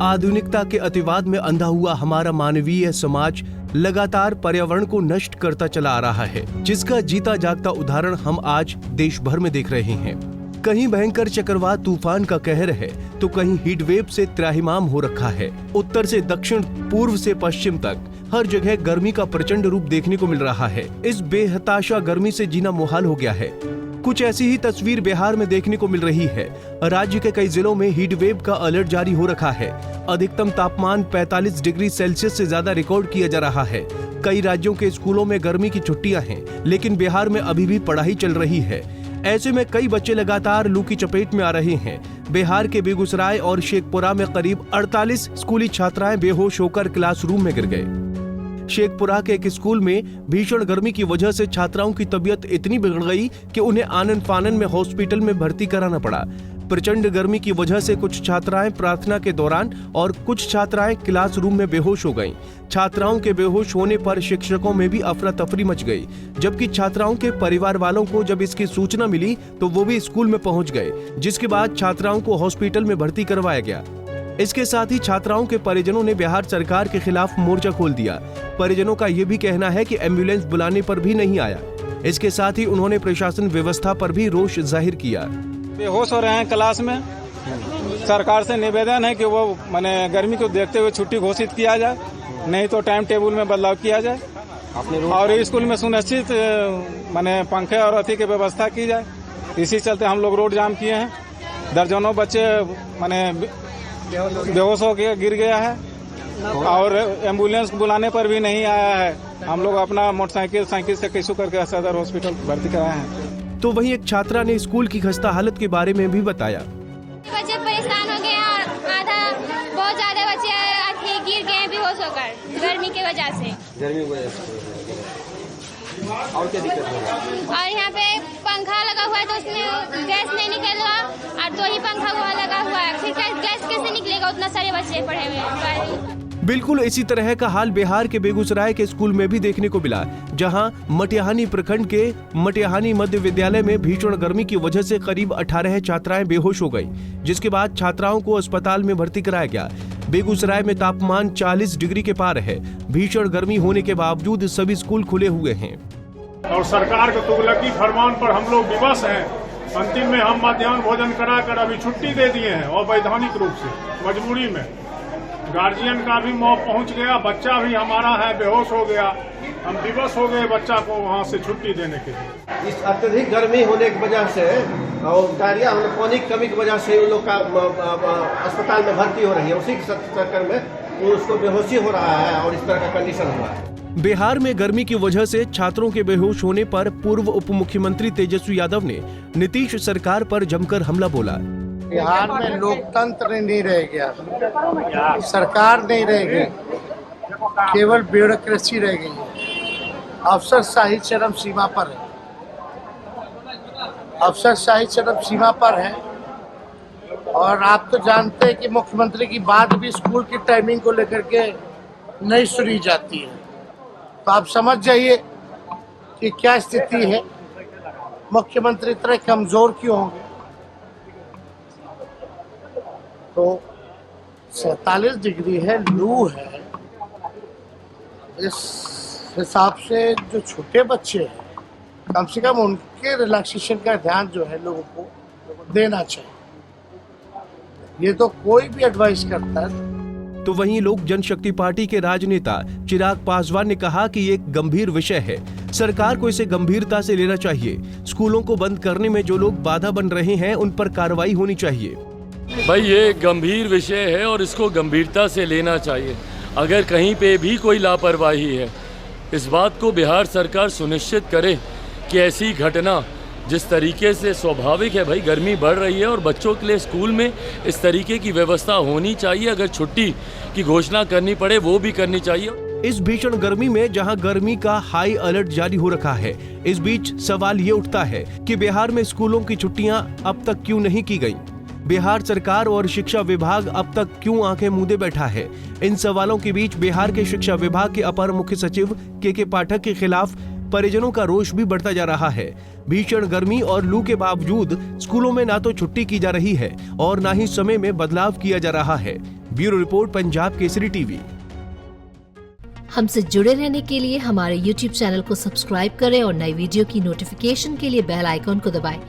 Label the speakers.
Speaker 1: आधुनिकता के अतिवाद में अंधा हुआ हमारा मानवीय समाज लगातार पर्यावरण को नष्ट करता चला आ रहा है, जिसका जीता जागता उदाहरण हम आज देश भर में देख रहे हैं। कहीं भयंकर चक्रवात तूफान का कहर है तो कहीं हीट वेव से त्राहिमाम हो रखा है। उत्तर से दक्षिण, पूर्व से पश्चिम तक हर जगह गर्मी का प्रचंड रूप देखने को मिल रहा है। इस बेहताशा गर्मी से जीना मुहाल हो गया है। कुछ ऐसी ही तस्वीर बिहार में देखने को मिल रही है। राज्य के कई जिलों में हीट वेव का अलर्ट जारी हो रखा है। अधिकतम तापमान 45 डिग्री सेल्सियस से ज्यादा रिकॉर्ड किया जा रहा है। कई राज्यों के स्कूलों में गर्मी की छुट्टियां हैं, लेकिन बिहार में अभी भी पढ़ाई चल रही है। ऐसे में कई बच्चे लगातार लू की चपेट में आ रहे हैं। बिहार के बेगूसराय और शेखपुरा में करीब 48 स्कूली छात्राएं बेहोश होकर क्लासरूम में गिर गए। शेखपुरा के एक स्कूल में भीषण गर्मी की वजह से छात्राओं की तबीयत इतनी बिगड़ गई कि उन्हें आनन फानन में हॉस्पिटल में भर्ती कराना पड़ा। प्रचंड गर्मी की वजह से कुछ छात्राएं प्रार्थना के दौरान और कुछ छात्राएं क्लासरूम में बेहोश हो गईं। छात्राओं के बेहोश होने पर शिक्षकों में भी अफरा तफरी मच गई, जबकि छात्राओं के परिवार वालों को जब इसकी सूचना मिली तो वो भी स्कूल में पहुंच गए, जिसके बाद छात्राओं को हॉस्पिटल में भर्ती करवाया गया। इसके साथ ही छात्राओं के परिजनों ने बिहार सरकार के खिलाफ मोर्चा खोल दिया। परिजनों का ये भी कहना है कि एम्बुलेंस बुलाने पर भी नहीं आया। इसके साथ ही उन्होंने प्रशासन व्यवस्था पर भी रोष जाहिर किया।
Speaker 2: बेहोश हो रहे हैं क्लास में। सरकार से निवेदन है कि वो माने गर्मी को देखते हुए छुट्टी घोषित किया जाए, नहीं तो टाइम टेबल में बदलाव किया जाए और स्कूल में सुनिश्चित माने पंखे और अथी की व्यवस्था की जाए। इसी चलते हम लोग रोड जाम किए हैं। दर्जनों बच्चे माने बेहोश होकर गिर गया है और एम्बुलेंस बुलाने पर भी नहीं आया है। हम लोग अपना मोटरसाइकिल साइकिल से कैसे करके सदर हॉस्पिटल भर्ती कराए हैं।
Speaker 1: तो वहीं एक छात्रा ने स्कूल की खस्ता हालत के बारे में भी बताया।
Speaker 3: बच्चे परेशान हो गए और आधा बहुत ज्यादा बच्चे गिर गए बेहोश होकर गर्मी की वजह से।
Speaker 4: और क्या दिक्कत है?
Speaker 3: और यहाँ पे पंखा लगा हुआ है तो उसमें गैस नहीं निकल रहा और 2 ही पंखा वहाँ लगा हुआ है, फिर गैस कैसे निकलेगा? उतना सारे बच्चे पढ़े हुए हैं।
Speaker 1: बिल्कुल इसी तरह का हाल बिहार के बेगूसराय के स्कूल में भी देखने को मिला, जहां मटिहानी प्रखंड के मटिहानी मध्य विद्यालय में भीषण गर्मी की वजह से करीब 18 छात्राएं बेहोश हो गईं, जिसके बाद छात्राओं को अस्पताल में भर्ती कराया गया। बेगूसराय में तापमान 40 डिग्री के पार है। भीषण गर्मी होने के बावजूद सभी स्कूल खुले हुए हैं
Speaker 5: और सरकार के तुगलकी फरमान पर हम लोग विवश हैं। अंतिम में हम मध्याह्न भोजन कराकर अभी छुट्टी दे दिए हैं और वैधानिक रूप से मजबूरी में गार्जियन का भी मौत पहुंच गया, बच्चा भी हमारा है बेहोश हो गया। हम विवश हो गए बच्चा को वहां से छुट्टी देने के लिए।
Speaker 4: इस अत्यधिक गर्मी होने की वजह से और डायरिया पानी की कमी की वजह से उन लोग का अस्पताल में भर्ती हो रही है। उसी के चक्कर में उसको बेहोशी हो रहा है और इस तरह का कंडीशन हुआ है।
Speaker 1: बिहार में गर्मी की वजह से छात्रों के बेहोश होने पर पूर्व उप मुख्यमंत्री तेजस्वी यादव ने नीतीश सरकार पर जमकर हमला बोला।
Speaker 6: बिहार में लोकतंत्र नहीं रह गया, सरकार नहीं रह गई, केवल ब्यूरोक्रेसी रह गई। अफसरशाही चरम सीमा पर है, अफसरशाही चरम सीमा पर है। और आप तो जानते हैं कि मुख्यमंत्री की बात भी स्कूल की टाइमिंग को लेकर के नहीं सुनी जाती है। तो आप समझ जाइए कि क्या स्थिति है। मुख्यमंत्री इतने कमजोर क्यों होंगे? तो 47 डिग्री है, लू है। इस हिसाब से जो छोटे बच्चे हैं कम से कम उनके रिलैक्सेशन का ध्यान जो है लोगों को देना चाहिए। ये तो कोई भी एडवाइस करता है।
Speaker 1: तो वहीं लोक जनशक्ति पार्टी के राजनेता चिराग पासवान ने कहा कि ये एक गंभीर विषय है, सरकार को इसे गंभीरता से लेना चाहिए। स्कूलों को बंद करने में जो लोग बाधा बन रहे हैं उन पर कार्रवाई होनी चाहिए।
Speaker 7: भाई ये गंभीर विषय है और इसको गंभीरता से लेना चाहिए। अगर कहीं पे भी कोई लापरवाही है, इस बात को बिहार सरकार सुनिश्चित करे कि ऐसी घटना जिस तरीके से स्वाभाविक है, भाई गर्मी बढ़ रही है और बच्चों के लिए स्कूल में इस तरीके की व्यवस्था होनी चाहिए। अगर छुट्टी की घोषणा करनी पड़े वो भी करनी चाहिए।
Speaker 1: इस भीषण गर्मी में जहां गर्मी का हाई अलर्ट जारी हो रखा है, इस बीच सवाल ये उठता है कि बिहार में स्कूलों की छुट्टियां अब तक क्यों नहीं की गयी? बिहार सरकार और शिक्षा विभाग अब तक क्यों आंखें मूंदे बैठा है? इन सवालों के बीच बिहार के शिक्षा विभाग के अपर मुख्य सचिव के पाठक के खिलाफ परिजनों का रोष भी बढ़ता जा रहा है। भीषण गर्मी और लू के बावजूद स्कूलों में ना तो छुट्टी की जा रही है और ना ही समय में बदलाव किया जा रहा है। Bureau report, Punjab Kesari TV.
Speaker 8: हमसे जुड़े रहने के लिए हमारे YouTube चैनल को सब्सक्राइब करें और नई वीडियो की नोटिफिकेशन के लिए बेल आइकॉन को दबाएं।